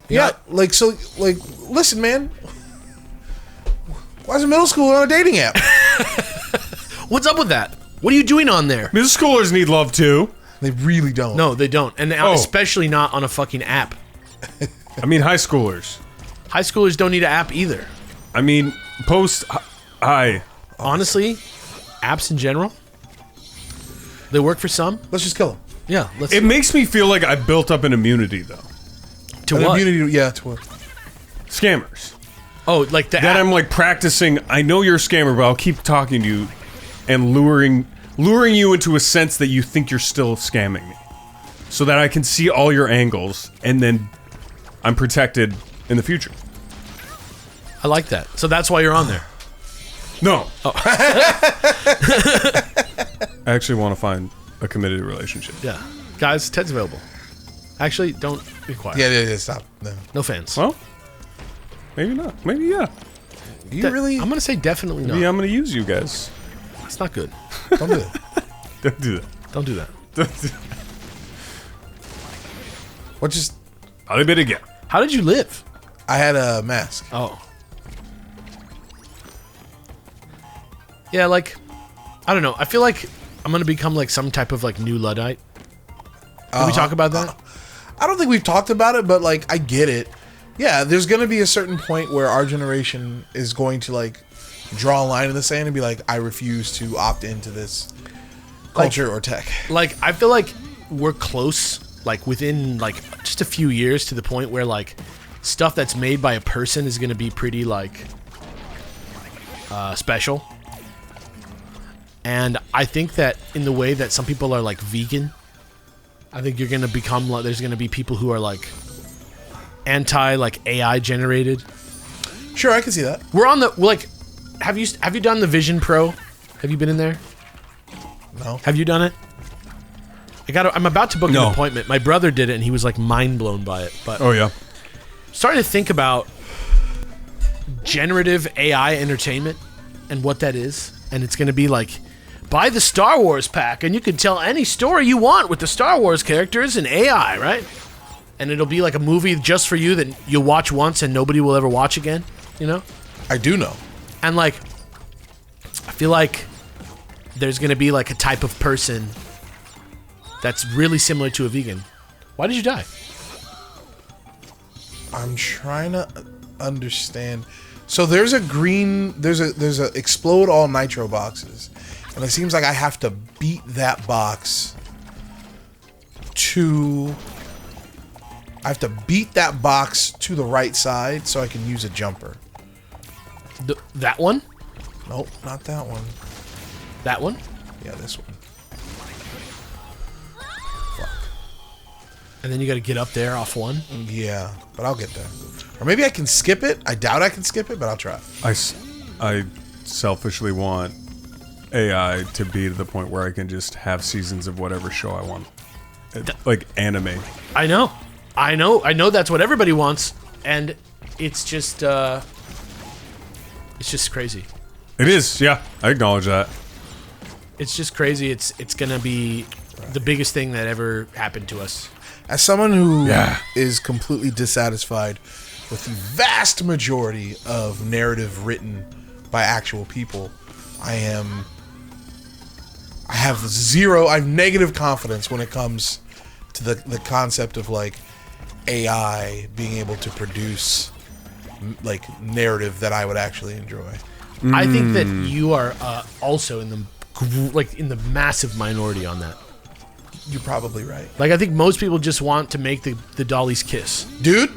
Yeah, listen, man. Why is a middle schooler on a dating app? What's up with that? What are you doing on there? Middle schoolers need love too. They really don't. No, they don't. And especially not on a fucking app. I mean, high schoolers. High schoolers don't need an app either. I mean, hi. Honestly, apps in general, they work for some. Let's just kill them. Yeah. It makes me feel like I built up an immunity, though. To what? To what? Scammers. Oh, like the that app. I'm like practicing. I know you're a scammer, but I'll keep talking to you and luring you into a sense that you think you're still scamming me, so that I can see all your angles, and then I'm protected in the future. I like that. So that's why you're on there. No. Oh. I actually want to find a committed relationship. Yeah. Guys, Ted's available. Actually, don't be quiet. Yeah, stop. No fans. Well, maybe not. Maybe yeah. You really? I'm going to say definitely not. Maybe I'm going to use you guys. That's not good. Don't do that. Don't do that. Don't do that. What just... I'll admit again. How did you live? I had a mask. Oh. Yeah, like, I don't know. I feel like I'm going to become like some type of like new Luddite. Can we talk about that? I don't think we've talked about it, but like, I get it. Yeah, there's going to be a certain point where our generation is going to like draw a line in the sand and be like, I refuse to opt into this culture or tech. Like, I feel like we're close, like within like just a few years, to the point where like stuff that's made by a person is going to be pretty like special. And I think that in the way that some people are like vegan, I think you're going to become like, there's going to be people who are like anti like AI generated. Sure, I can see that. We're on the like, have you done the Vision Pro? Have you been in there? No. Have you done it? I'm about to book an appointment. My brother did it and he was like mind blown by it. But oh yeah. Starting to think about generative AI entertainment and what that is. And it's going to be like, buy the Star Wars pack and you can tell any story you want with the Star Wars characters and AI, right? And it'll be like a movie just for you that you'll watch once and nobody will ever watch again, you know? I do know. And like, I feel like there's going to be like a type of person that's really similar to a vegan. Why did you die? I'm trying to understand. So there's a explode all nitro boxes. And it seems like I have to beat that box to the right side so I can use a jumper. That one? Nope, not that one. That one? Yeah, this one. Fuck. And then you got to get up there off one? Yeah, but I'll get there. Or maybe I can skip it. I doubt I can skip it, but I'll try. I selfishly want AI to be to the point where I can just have seasons of whatever show I want. Like anime. I know that's what everybody wants, and it's just crazy. It is, yeah. I acknowledge that. It's just crazy. It's gonna be the biggest thing that ever happened to us. As someone who is completely dissatisfied with the vast majority of narrative written by actual people, I have negative confidence when it comes to the concept of like AI being able to produce like narrative that I would actually enjoy. I think that you are also in the massive minority on that. You're probably right. Like, I think most people just want to make the dollies kiss. Dude,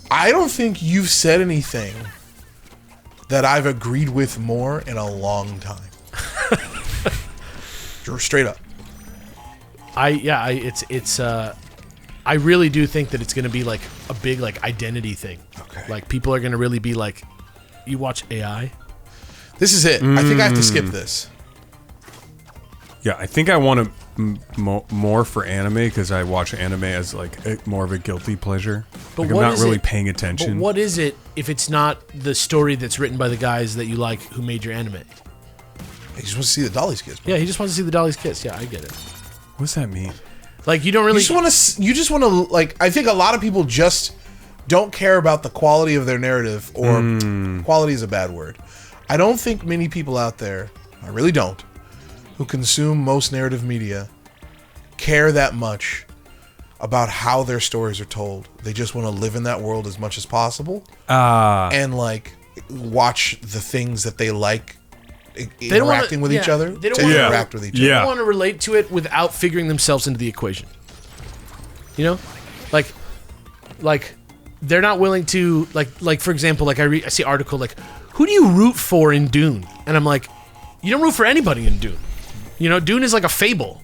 I don't think you've said anything that I've agreed with more in a long time. Straight up. I really do think that it's going to be like a big like identity thing. Okay. Like people are going to really be like, you watch AI? This is it. I think I have to skip this. Yeah, I think I want to more for anime because I watch anime as like more of a guilty pleasure. But like I'm not really paying attention. But what is it if it's not the story that's written by the guys that you like who made your anime? He just wants to see the dollies kiss. Yeah, he just wants to see the dollies kiss. Yeah, I get it. What does that mean? Like, you don't really... You just want to, like, I think a lot of people just don't care about the quality of their narrative, or quality is a bad word. I don't think many people out there, I really don't, who consume most narrative media care that much about how their stories are told. They just want to live in that world as much as possible, and like watch the things that they like interacting with each other. They don't to interact with each other. They don't want to relate to it without figuring themselves into the equation. You know, like they're not willing to like for example, like I see article like, who do you root for in Dune? And I'm like, you don't root for anybody in Dune. You know, Dune is like a fable.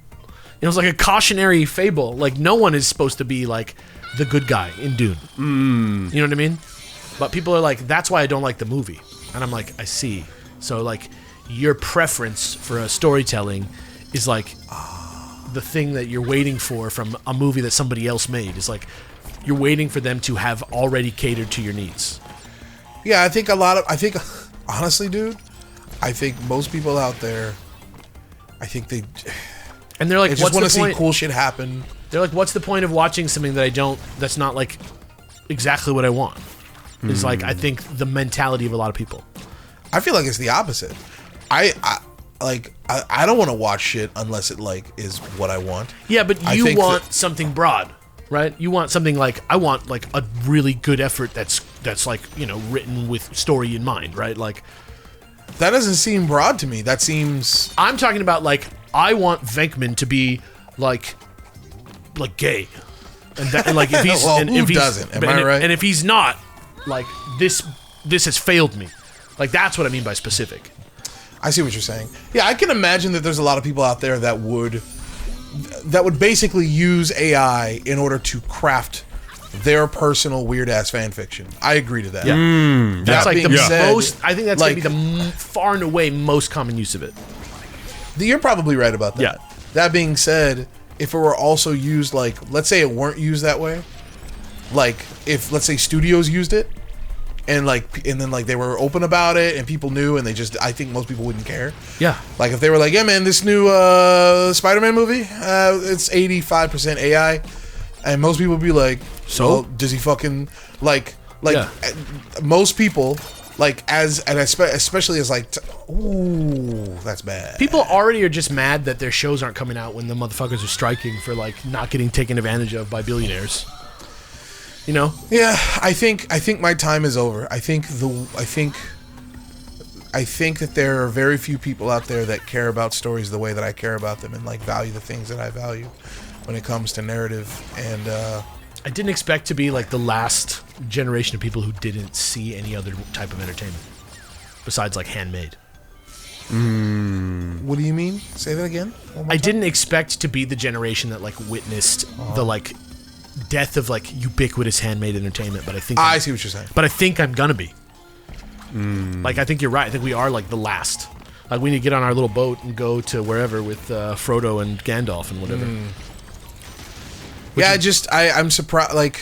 You know, it's like a cautionary fable. Like, no one is supposed to be like the good guy in Dune. You know what I mean? But people are like, that's why I don't like the movie. And I'm like, I see. So like, your preference for a storytelling is like the thing that you're waiting for from a movie that somebody else made. Is like, you're waiting for them to have already catered to your needs. Yeah, I think honestly, dude, I think most people out there, I think they... And they're like, they just want to see cool shit happen. They're like, what's the point of watching something that's not like exactly what I want? It's like, I think the mentality of a lot of people. I feel like it's the opposite. I don't want to watch shit unless it like is what I want. Yeah, but you want something broad, right? You want something like, I want like a really good effort that's like, you know, written with story in mind, right? Like, that doesn't seem broad to me. That seems... I'm talking about like, I want Venkman to be like gay, and like if he's well, and who if he's, doesn't? Am I right? And if he's not, like this has failed me. Like, that's what I mean by specific. I see what you're saying. Yeah, I can imagine that there's a lot of people out there that would basically use AI in order to craft their personal weird ass fan fiction. I agree to that. Yeah, that's like the said, most. I think that's like, gonna be the far and away most common use of it. You're probably right about that. Yeah. That being said, if it were also used, like, let's say it weren't used that way, like if let's say studios used it, and then like they were open about it and people knew, and I think most people wouldn't care. Yeah. Like if they were like, yeah man, this new Spider-Man movie, it's 85% AI, and most people would be like, so well, does he fucking like most people. Like, especially as like, ooh, that's bad. People already are just mad that their shows aren't coming out when the motherfuckers are striking for like not getting taken advantage of by billionaires. You know? Yeah, I think my time is over. I think that there are very few people out there that care about stories the way that I care about them, and like value the things that I value when it comes to narrative. And I didn't expect to be like the last generation of people who didn't see any other type of entertainment besides like handmade. What do you mean? Say that again. I didn't expect to be the generation that like witnessed the like death of like ubiquitous handmade entertainment, but I think I see what you're saying. But I think I'm gonna be. Like, I think you're right. I think we are like the last. Like, we need to get on our little boat and go to wherever with Frodo and Gandalf and whatever. Yeah, I'm surprised. Like,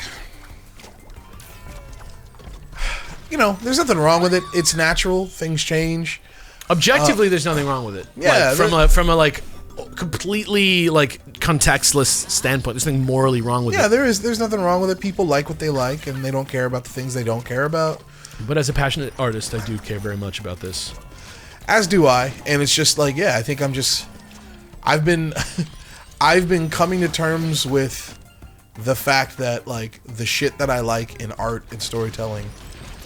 you know, there's nothing wrong with it. It's natural. Things change. Objectively, there's nothing wrong with it. Yeah, like, from a like completely like contextless standpoint, there's nothing morally wrong with it. Yeah, there's nothing wrong with it. People like what they like, and they don't care about the things they don't care about. But as a passionate artist, I do care very much about this. As do I, and it's just like, yeah, I think I've been coming to terms with the fact that like the shit that I like in art and storytelling,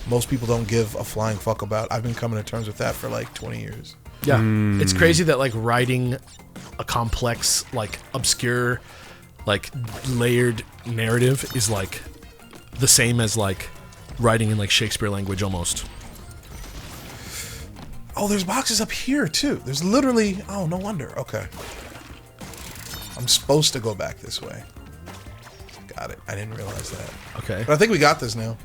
most people don't give a flying fuck about. I've been coming to terms with that for like 20 years. Yeah. It's crazy that like writing a complex, like obscure, like layered narrative is like the same as like writing in like Shakespeare language almost. Oh, there's boxes up here too. There's literally, oh, no wonder. Okay. I'm supposed to go back this way. Got it. I didn't realize that. Okay. But I think we got this now.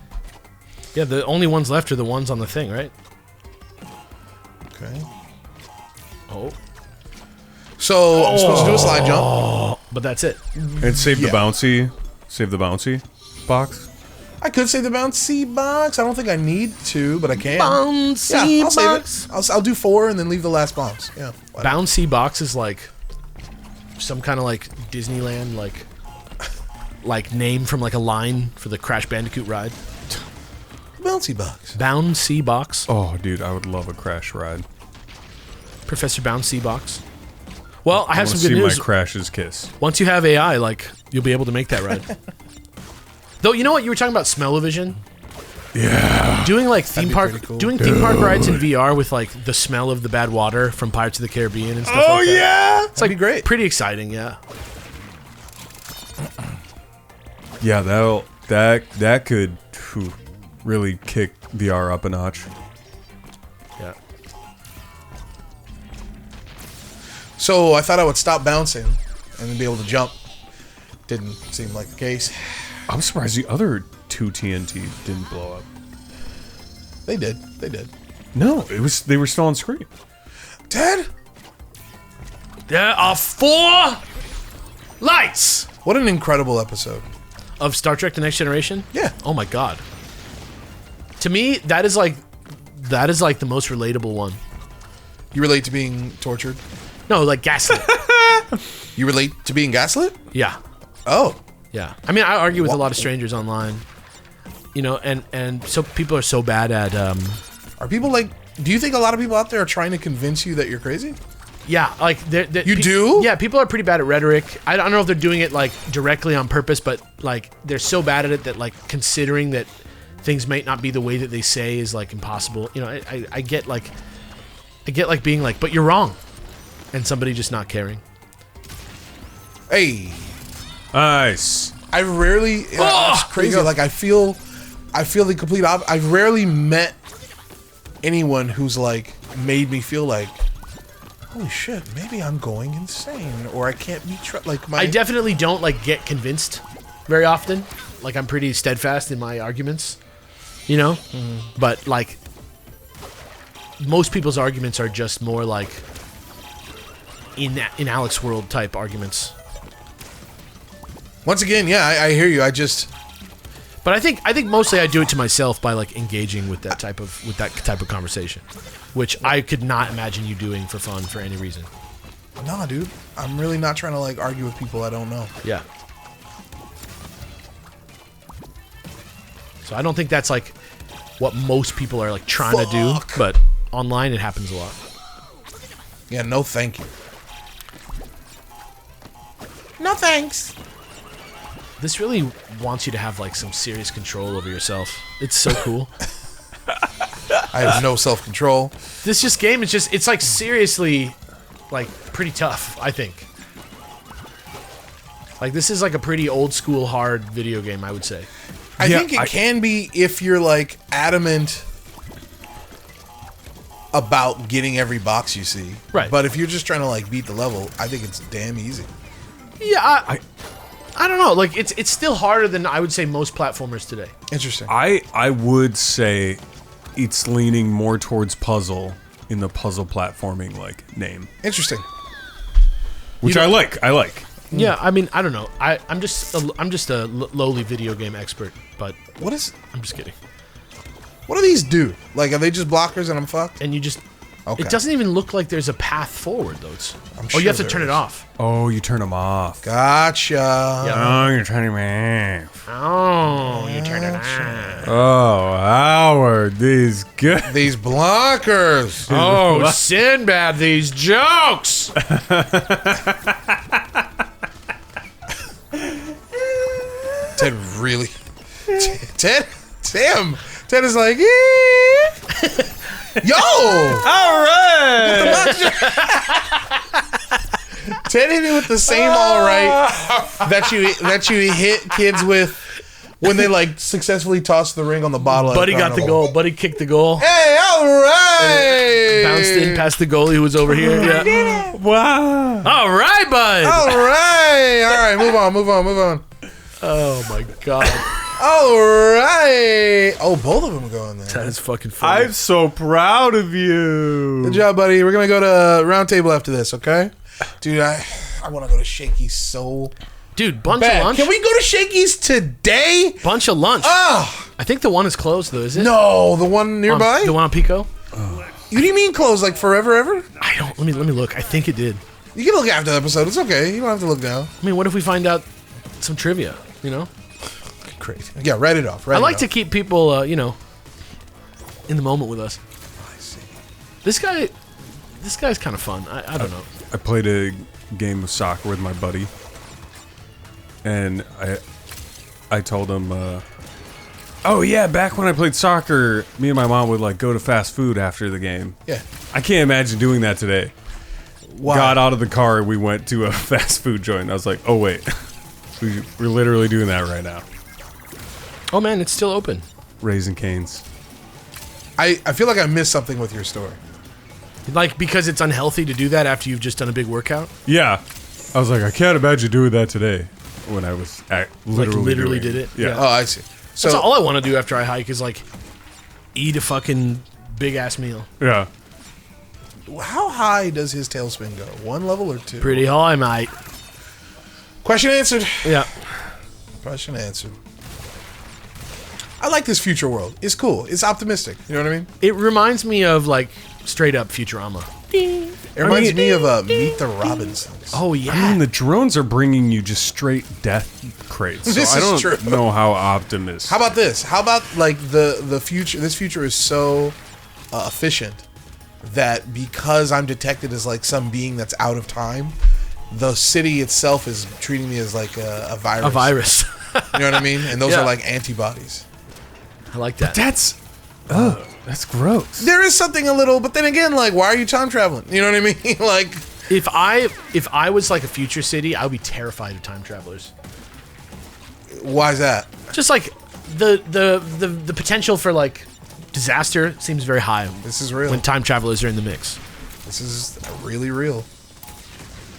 Yeah, the only ones left are the ones on the thing, right? Okay. Oh. So I'm supposed to do a slide jump. But that's it. And save the bouncy box. I could save the bouncy box. I don't think I need to, but I can. Bouncy I'll box. save it. I'll do 4 and then leave the last bombs. Yeah. Bouncy box is like some kind of like Disneyland like name from like a line for the Crash Bandicoot ride. Bouncy box. Bouncy box. Oh, dude, I would love a Crash ride. Professor Bouncy box. Well, I have some good see news. my Crash's kiss. Once you have AI, like you'll be able to make that ride. Though you know what you were talking about, smell-o-vision. Yeah. Doing like theme park, pretty cool. doing theme park rides in VR with like the smell of the bad water from Pirates of the Caribbean and stuff. Oh like that. yeah. It's like be great. pretty exciting. Yeah. Yeah, that could really kick VR up a notch. Yeah. So I thought I would stop bouncing and then be able to jump. Didn't seem like the case. I'm surprised the other 2 TNT didn't blow up. They did. They did. No, they were still on screen. Ted? There are 4 lights What an incredible episode. of Star Trek: The Next Generation. Yeah. Oh my god. To me, that is like the most relatable one. You relate to being tortured? No, like gaslit. You relate to being gaslit? Yeah. Oh. Yeah. I mean, I argue with a lot of strangers online. You know, and so people are so bad at Are people like... Do you think a lot of people out there are trying to convince you that you're crazy? yeah, like You do? Yeah, people are pretty bad at rhetoric. I don't know if they're doing it like directly on purpose, but like they're so bad at it that like considering that things might not be the way that they say is like impossible. You know, I get like being like, but you're wrong, and somebody just not caring. Hey. Nice. I rarely... it's crazy. Like, I feel the complete opposite. I've rarely met anyone who's like made me feel like, holy shit, maybe I'm going insane, or I can't be like my. I definitely don't like get convinced very often. Like I'm pretty steadfast in my arguments, you know. But like most people's arguments are just more like in Alex World type arguments. Once again, yeah, I hear you. But I think mostly I do it to myself by like engaging with that type of conversation, which I could not imagine you doing for fun for any reason. Nah, dude, I'm really not trying to like argue with people I don't know. Yeah. So I don't think that's like what most people are like trying to do, Fuck. but online it happens a lot. Yeah, no, thank you. No thanks. This really wants you to have like some serious control over yourself. It's so cool. I have no self-control. This game is just, it's like seriously like pretty tough, I think. Like this is like a pretty old school hard video game, I would say. I think it can be if you're like adamant about getting every box you see. Right. But if you're just trying to like beat the level, I think it's damn easy. Yeah, I don't know. Like it's still harder than I would say most platformers today. Interesting. I would say it's leaning more towards puzzle in the puzzle platforming like name, Interesting. which I like. Yeah, I mean, I don't know. I'm just a lowly video game expert, but What is? I'm just kidding. What do these do? Like, are they just blockers and I'm fucked? And you just Okay. it doesn't even look like there's a path forward though. I'm Oh, you have to sure turn there it is. off. Oh, you turn them off. Gotcha. Yeah. Oh, you're turning them off. Oh, you turn it on. Oh, Howard, these good. These blockers. Oh, Sinbad, these jokes. Ted really. Ted is like, eh. Yo! All right. Ted hit me with the same all right that you hit kids with when they like successfully toss the ring on the bottle. Buddy got the goal. Buddy kicked the goal. Hey, all right! Bounced in past the goalie who was over here. Yeah. Wow. All right, bud. All right. Move on. Oh my god. All right. Oh, both of them are going there. That is fucking funny. I'm so proud of you. Good job, buddy. We're gonna go to round table after this, okay? Dude, I want to go to Shakey's so Dude, bunch bad. of lunch. Can we go to Shakey's today? Bunch of lunch. Oh I think the one is closed though, is it? no, the one nearby. The one on Pico? You mean closed like forever ever? I don't. Let me look. I think it did. You can look after the episode. It's okay. You don't have to look now. I mean, what if we find out some trivia? You know. Great. Yeah, write it off. I like to keep people, you know, in the moment with us. I see. This guy's kind of fun. I don't know. I played a game of soccer with my buddy, and I told him, oh yeah, back when I played soccer, me and my mom would like go to fast food after the game. Yeah. I can't imagine doing that today. Why? Got out of the car, we went to a fast food joint. I was like, oh wait, we're literally doing that right now. Oh man, it's still open. Raising Cane's. I feel like I missed something with your story. Like, because it's unhealthy to do that after you've just done a big workout? Yeah. I was like, I can't imagine doing that today. When I was literally did it? Yeah. Oh, I see. So That's all I want to do after I hike is, like, eat a fucking big-ass meal. Yeah. how high does his tailspin go? 1 level or 2? Pretty high, mate. Question answered. Yeah. Question answered. I like this future world. It's cool. It's optimistic. You know what I mean? It reminds me of, like, straight-up Futurama. It reminds me of Meet the Robinsons. Oh, yeah. I mean, the drones are bringing you just straight death crates. So This I is don't true. know how optimistic. How about this? How about like the future? This future is so efficient that because I'm detected as like some being that's out of time, the city itself is treating me as like a virus. A virus. You know what I mean? And those Yeah. are like antibodies. I like that. That's gross. There is something a little, but then again, like, why are you time traveling? You know what I mean? Like, If I was like a future city, I would be terrified of time travelers. why is that? Just like the potential for like disaster seems very high This is real. when time travelers are in the mix. This is really real.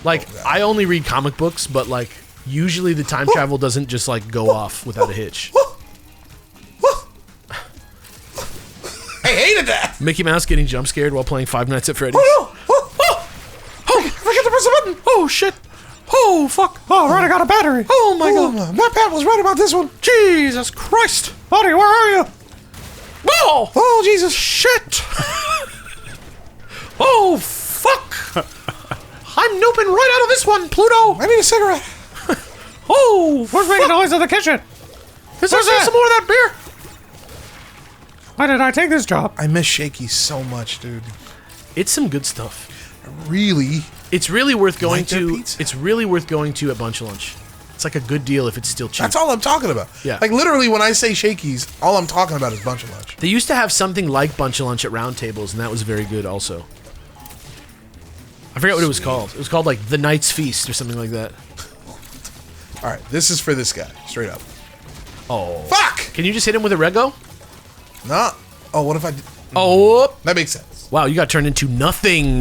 Like, I only read comic books, but like usually the time travel doesn't just like go off without a hitch. I hated that. Mickey Mouse getting jump scared while playing Five Nights at Freddy's. Oh, forget to press the button. Oh shit! Oh fuck! Oh, right, I got a battery. Oh my god! My Pat was right about this one. Jesus Christ! Buddy, where are you? Oh! Oh, Jesus. Shit! Oh fuck! I'm noping right out of this one, Pluto. I need a cigarette. Oh, Who's making noise in the kitchen? is there some more of that beer? Why did I take this job? I miss Shakey so much, dude. It's some good stuff. Really? It's really worth going Like their to. pizza? It's really worth going to at Bunch Lunch. It's like a good deal if it's still cheap. That's all I'm talking about. Yeah. Like, literally, when I say Shakey's, all I'm talking about is Bunch of Lunch. They used to have something like Bunch of Lunch at Round Tables, and that was very good also. I forget what it was called. It was called like The Knight's Feast or something like that. All right, this is for this guy, straight up. Oh. Fuck! Can you just hit him with a Rego? Nah. Oh, what if I did? Oh. That makes sense. Wow, you got turned into nothing.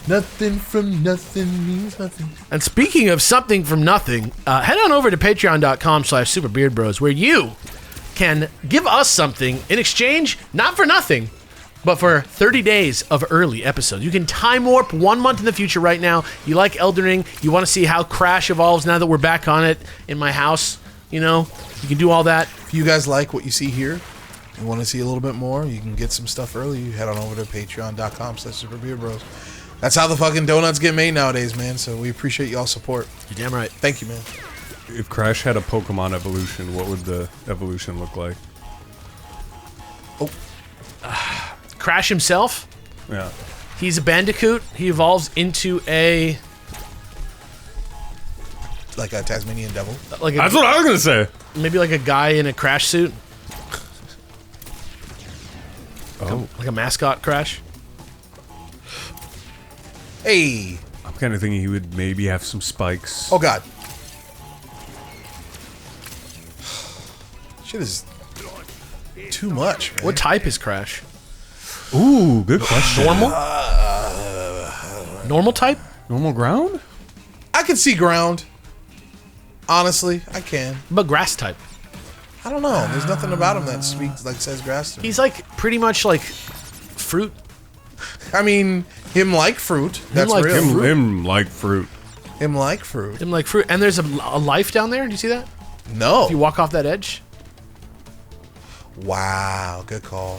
Nothing from nothing means nothing. And speaking of something from nothing, head on over to patreon.com/superbeardbros where you can give us something in exchange, not for nothing, but for 30 days of early episodes. You can time warp 1 month in the future right now. You like Elden Ring. You want to see how Crash evolves now that we're back on it in my house. You know, you can do all that. If you guys like what you see here, and want to see a little bit more, you can get some stuff early. You head on over to patreon.com/superbeardbros. That's how the fucking donuts get made nowadays, man. So we appreciate y'all's support. You're damn right. Thank you, man. If Crash had a Pokemon evolution, what would the evolution look like? Crash himself, Yeah. he's a Bandicoot. He evolves into a Like a Tasmanian devil. like That's a, what I was gonna say. maybe like a guy in a Crash suit, Oh, like a mascot Crash. Hey. I'm kind of thinking he would maybe have some spikes. Oh, God. Shit is too much, man. What type is Crash? Ooh, good question. Normal? Normal type? Normal ground? I can see ground. Honestly, I can. But grass type. I don't know. There's nothing about him that speaks like says grass to me. He's like pretty much like fruit. I mean, him like fruit. That's like real. fruit. Him like fruit. Him like fruit. Him like fruit. And there's a life down there. Do you see that? No. If you walk off that edge. Wow. Good call.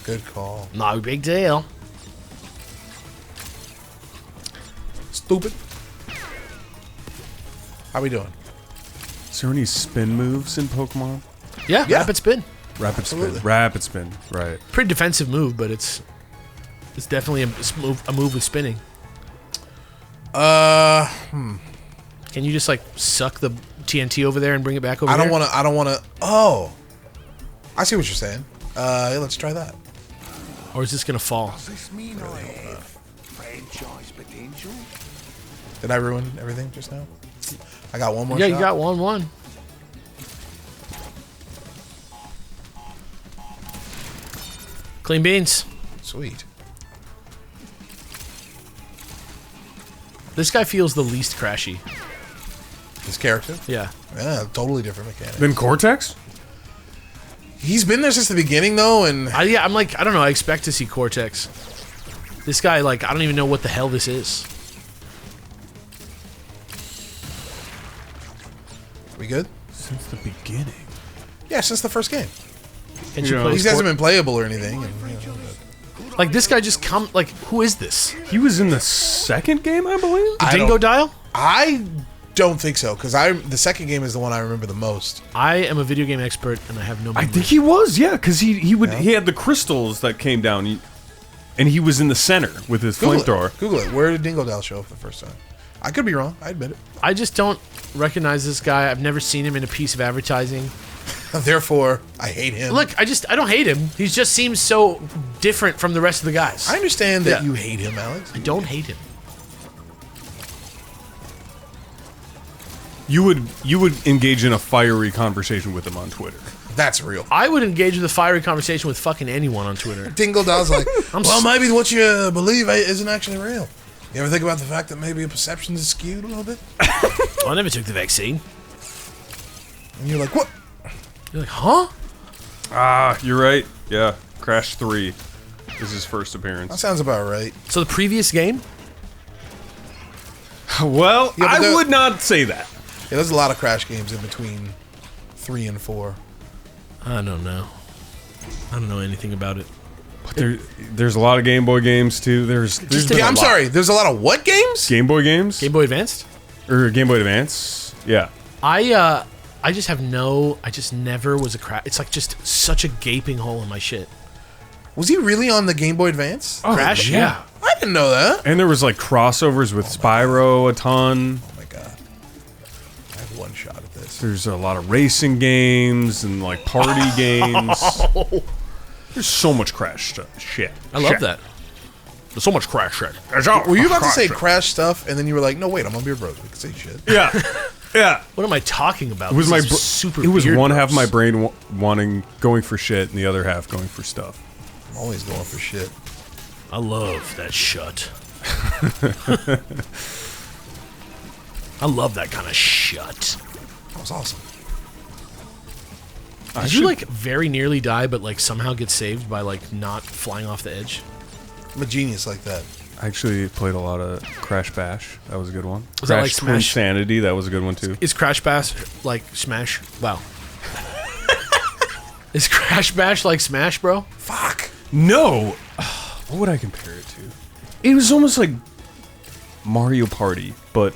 Good call. No big deal. Stupid. How we doing? Is there any spin moves in Pokemon? Yeah, Yeah. rapid spin. Rapid Absolutely. spin. Rapid spin. Right. Pretty defensive move, but it's definitely a move with spinning. Can you just like suck the TNT over there and bring it back over I here? don't want to. Oh, I see what you're saying. Let's try that. Or is this gonna fall? Does this mean I have franchise potential? Did I ruin everything just now? I got one more. Yeah, shot. you got 1-1. Clean beans. Sweet. This guy feels the least crashy. This character. Yeah. Yeah, totally different mechanic. Then Cortex? He's been there since the beginning though, and I'm like, I don't know. I expect to see Cortex. This guy, like, I don't even know what the hell this is. we good? Since the beginning. Yeah, since the first game. Can you Yeah. play These guys have been playable or anything. And, like, this guy just come. Like, who is this? He was in the second game, I believe? I Dingo don't- Dial? I don't think so because the second game is the one I remember the most. I am a video game expert, and I have no. I memory. think he was, yeah, because he had the crystals that came down, and he was in the center with his flamethrower. Google it. Where did Dingo Dial show up for the first time? I could be wrong. I admit it. I just don't recognize this guy. I've never seen him in a piece of advertising. Therefore, I hate him. Look, I don't hate him. He just seems so different from the rest of the guys. I understand that Yeah. you hate him, Alex. I don't hate him. You would engage in a fiery conversation with him on Twitter. That's real. I would engage with a fiery conversation with fucking anyone on Twitter. Dingo Dial's like, I'm well, s- maybe what you believe isn't actually real. You ever think about the fact that maybe your perception is skewed a little bit? I never took the vaccine. And you're like, what? You're like, huh? Ah, you're right. Yeah, Crash 3 is his first That appearance. sounds about right. So the previous game? Well, Yeah, but I would not say that. Yeah, there's a lot of Crash games in between 3 and 4. I don't know. I don't know anything about it. But there's a lot of Game Boy games too. There's been Yeah, a I'm lot. sorry. There's a lot of what games? Game Boy games Game Boy Advanced? or Game Boy Advance. Yeah, I just have no. I just never was a crash. It's like just such a gaping hole in my shit. Was he really on the Game Boy Advance? Crash? Yeah. I didn't know that. and there was like crossovers with Spyro a ton. Oh my god. I have one shot at this. There's a lot of racing games and like party games. There's so much Crash shit. I love that. There's so much crash shit. Were you about to say Crash stuff, and then you were like, no, wait, I'm on Beer Bros. We can say shit. Yeah, yeah. What am I talking about? It was This my is super. It was weird, one bros. half of my brain wanting going for shit, and the other half going for stuff. I'm always going for shit. I love that shut. I love that kind of shut. That was awesome. Did you like very nearly die, but like somehow get saved by like not flying off the edge? I'm a genius like that. I actually played a lot of Crash Bash. That was a good one. Was that Crash like Twin Smash? Sanity. That was a good one too. Is Crash Bash like Smash? Wow. Is Crash Bash like Smash, bro? Fuck. No. What would I compare it to? It was almost like Mario Party, but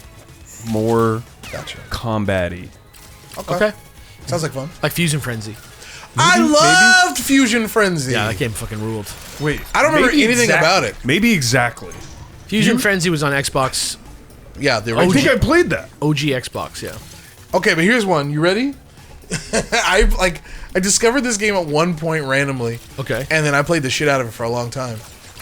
more Gotcha. combat-y. Okay. Sounds like fun. Like Fusion Frenzy. I maybe? loved Fusion Frenzy. Yeah, that game fucking ruled. Wait, I don't remember maybe anything about it. Maybe exactly. Fusion Frenzy was on Xbox, Yeah, the I original. think I played that. OG Xbox, yeah. Okay, but here's one. You ready? I discovered this game at one point randomly. Okay. And then I played the shit out of it for a long time.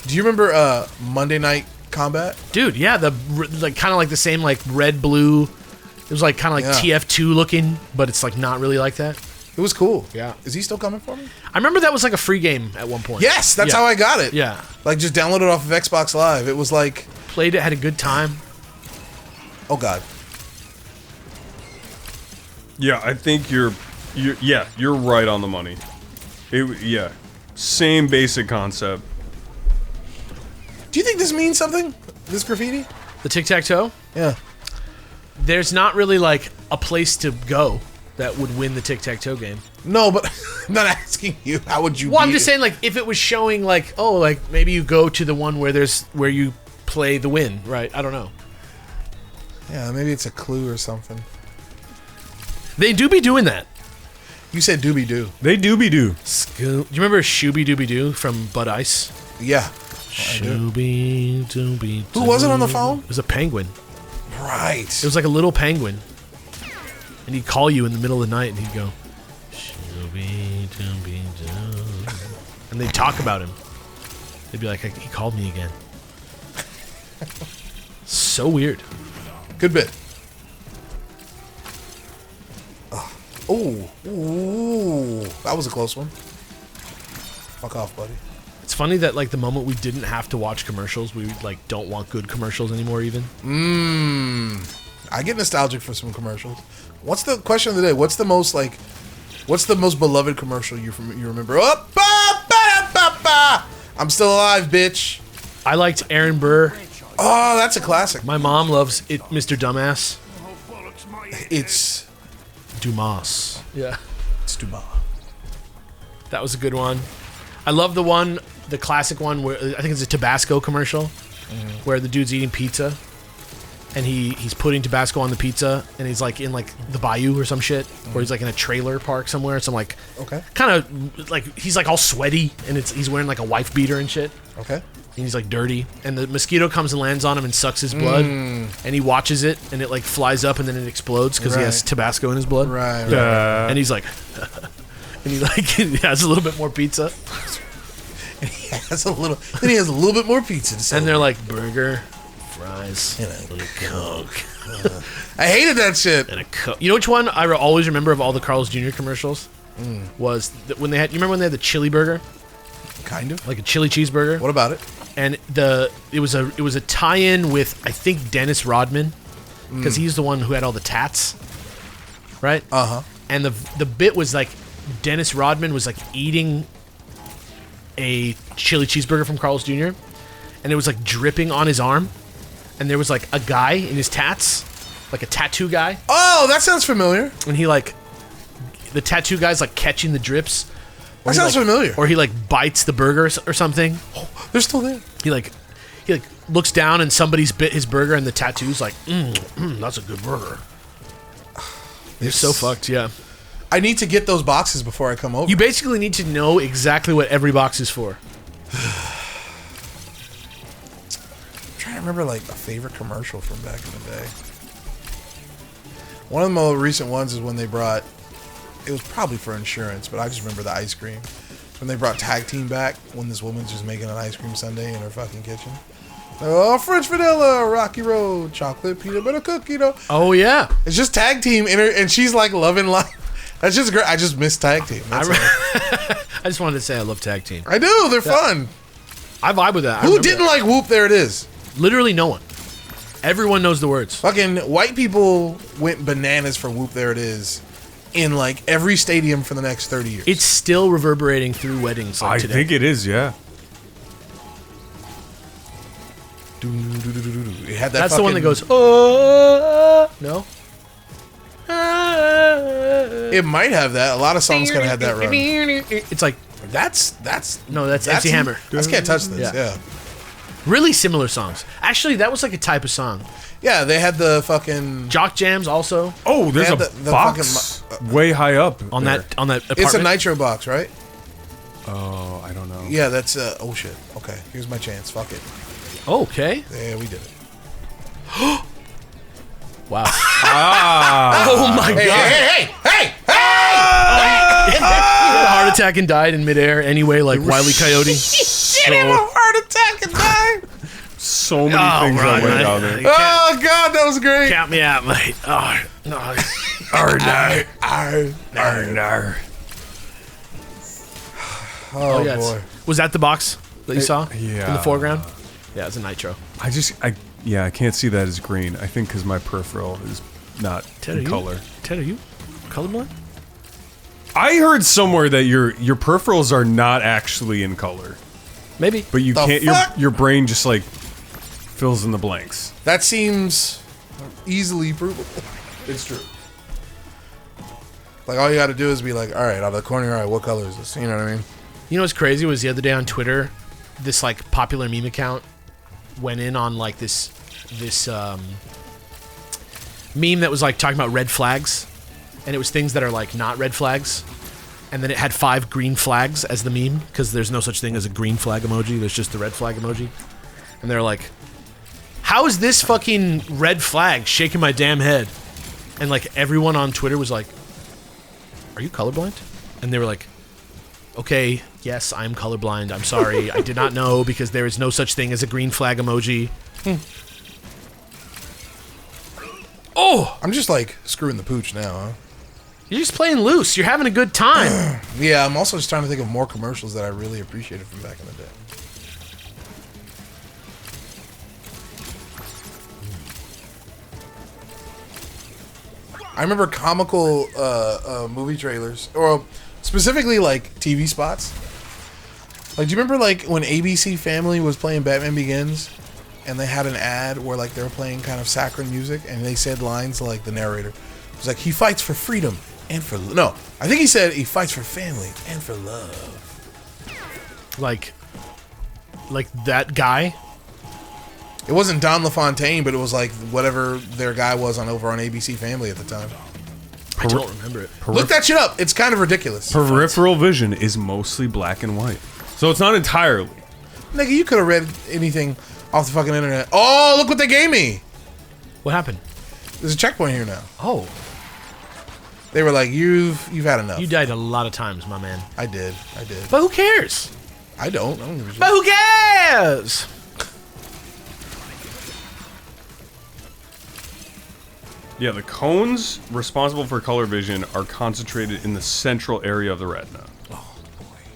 Do you remember Monday Night Combat? Dude, yeah, the like kind of like the same like red blue. It was like kind of like Yeah. TF2 looking, but it's like not really like that. It was cool. Yeah. Is he still coming for me? I remember that was like a free game at one point. Yes, that's Yeah. how I got it. Yeah. Like just downloaded it off of Xbox Live. It was like, Played it, had a good time. oh god. Yeah, I think you're right on the money. Yeah, same basic concept. Do you think this means something? This graffiti? The tic-tac-toe? Yeah. There's not really like a place to go that would win the tic-tac-toe game. No, but I'm not asking you. How would you? Well, I'm beat just it? saying like if it was showing like, oh, like maybe you go to the one where you play the win, right? I don't know. Yeah, maybe it's a clue or something. They do be doing that. You said Doobie Doo. They do be do. Do you remember Shooby Dooby Doo from Bud Ice? Yeah. Shooby Dooby Doo. Who was it on the phone? It was a penguin. Right. It was like a little penguin. And he'd call you in the middle of the night and he'd go, Shooby Dooby Doo. And they'd talk about him. They'd be like, he called me again. So weird. Good bit. Ooh, that was a close one. Fuck off, buddy. It's funny that like the moment we didn't have to watch commercials, we like don't want good commercials anymore even. I get nostalgic for some commercials. What's the question of the day? What's the most beloved commercial you remember? Oh, ba, ba, ba, ba. I'm still alive, bitch. I liked Aaron Burr. Oh, that's a classic. My mom loves it, Mr. Dumbass. It's Dumas. Yeah. It's Dumas. That was a good one. I love the classic one where I think it's a Tabasco commercial where the dude's eating pizza and he's putting Tabasco on the pizza and he's like in like the bayou or some shit or he's like in a trailer park somewhere. Some like kind of like he's like all sweaty and he's wearing like a wife beater and shit. Okay. And he's like dirty and the mosquito comes and lands on him and sucks his blood and he watches it and it like flies up and then it explodes because he has Tabasco in his blood. Right. And he's like and he has a little bit more pizza. Then he has a little bit more pizza to And they're like burger, fries, and a Coke. I hated that shit. And a Coke. You know which one I always remember of all the Carl's Jr. commercials? Was when they had. You remember when they had the chili burger? Kind of. Like a chili cheeseburger? What about it? And it was a tie-in with I think Dennis Rodman because he's the one who had all the tats, right? And the bit was like Dennis Rodman was like eating a chili cheeseburger from Carl's Jr. and it was like dripping on his arm, and there was like a guy in his tats, like a tattoo guy. Oh, that sounds familiar. And he like the tattoo guy's like catching the drips. That sounds familiar. Or he like bites the burger or something. Oh, they're still there. He like looks down and somebody's bit his burger and the tattoo's like, that's a good burger. They're so fucked, yeah. I need to get those boxes before I come over. You basically need to know exactly what every box is for. I'm trying to remember like a favorite commercial from back in the day. One of the more recent ones is when they brought, it was probably for insurance, but I just remember the ice cream. When they brought Tag Team back, when this woman's just making an ice cream sundae in her fucking kitchen. Oh, French vanilla, Rocky Road, chocolate peanut butter cookie dough. Oh yeah, it's just Tag Team in her, and she's like loving life. That's just great. I just miss Tag Team. That's I just wanted to say I love Tag Team. I do. They're fun. I vibe with that. Who didn't like Whoop? There it is. Literally no one. Everyone knows the words. Fucking white people went bananas for Whoop. There it is. In like every stadium for the next 30 years. It's still reverberating through weddings like today. I think it is, yeah. It had that. That's the one that goes, oh, no? It might have that. A lot of songs kind of had that run. It's like, That's MC Hammer. I can't touch this. Yeah. Really similar songs. Actually, that was like a type of song. Yeah, they had the fucking Jock Jams also. Oh, there's They a had the box way high up on there. that apartment. It's a Nitro box, right? Oh, I don't know. Yeah, that's oh shit. Okay, here's my chance. Fuck it. Okay. Yeah, we did it. Wow. Oh my god. Hey! He had a heart attack and died in midair anyway, like Wile E. Coyote. Shit, have a heart attack and die. So many things that went down there. Oh god, that was great. Count me out, mate. Oh, no. Oh yes. boy. Was that the box that you saw yeah. in the foreground? Yeah, it's a Nitro. I can't see that as green. I think because my peripheral is not in color. Ted, are you colorblind? I heard somewhere that your peripherals are not actually in color, Maybe. but you The can't. fuck? Your brain just like fills in the blanks. That seems easily provable. It's true. Like all you got to do is be like, all right, out of the corner, all right, what color is this? You know what I mean? You know what's crazy was the other day on Twitter, this like popular meme account went in on like this meme that was like talking about red flags, and it was things that are like not red flags, and then it had 5 green flags as the meme because there's no such thing as a green flag emoji. There's just the red flag emoji, and they're like, "How is this fucking red flag shaking my damn head?" And like everyone on Twitter was like, "Are you colorblind?" And they were like, "Okay, yes, I'm colorblind. I'm sorry. I did not know because there is no such thing as a green flag emoji." Oh! I'm just like screwing the pooch now, huh? You're just playing loose. You're having a good time. Yeah, I'm also just trying to think of more commercials that I really appreciated from back in the day. I remember comical movie trailers, or specifically like TV spots. Like, do you remember like when ABC Family was playing Batman Begins, and they had an ad where like they were playing kind of saccharine music, and they said lines like the narrator was like, "He fights for freedom and for no, I think he said he fights for family and for love." Like that guy. It wasn't Don LaFontaine, but it was like whatever their guy was on over on ABC Family at the time. I don't remember it. Look that shit up. It's kind of ridiculous. Peripheral vision is mostly black and white, so it's not entirely. Nigga, you could have read anything off the fucking internet. Oh, look what they gave me. What happened? There's a checkpoint here now. Oh, They were like, you've had enough. you died a lot of times, my man. I did. But who cares? I don't give a shit. But who cares? Yeah, the cones responsible for color vision are concentrated in the central area of the retina.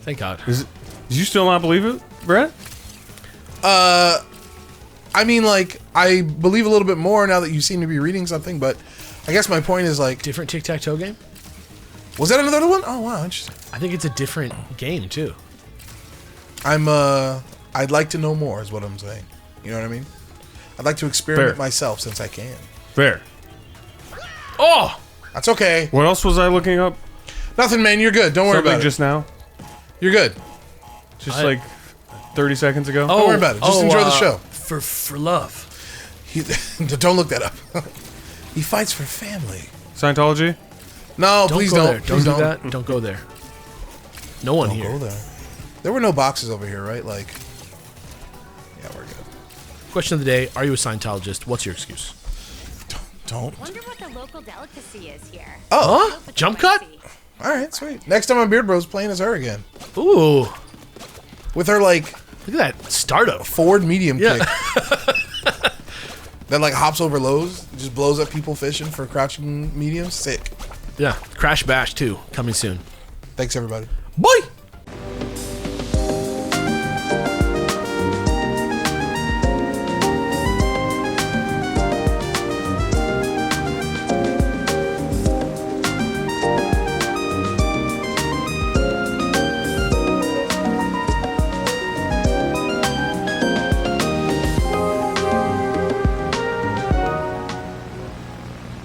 Thank God. Did you still not believe it, Brett? I mean, like, I believe a little bit more now that you seem to be reading something, but I guess my point is, like... Different tic-tac-toe game? Was that another one? Oh, wow, interesting. I think it's a different game, too. I'd like to know more, is what I'm saying. You know what I mean? I'd like to experiment Fair. myself since I can. Fair. Oh! That's okay. What else was I looking up? Nothing, man. You're good. Don't worry Something about it. just now? You're good. Just like 30 seconds ago? Don't worry about it. Just enjoy the show. For love. Don't look that up. He fights for family. Scientology? No, Don't please go don't. there. Don't Please do that. Don't go there. No one Don't here. go there. There were no boxes over here, right? Like, yeah, we're good. Question of the day: are you a Scientologist? What's your excuse? Don't. Wonder what the local delicacy is here. Oh, Huh? Jump cut? all right, sweet. Next time on Beard Bros, playing as her again Ooh! with her like Look at that startup. forward medium Yeah. kick that like hops over lows, just blows up people fishing for crouching mediums. Sick. Yeah. Crash Bash 2 coming soon. Thanks everybody. Bye.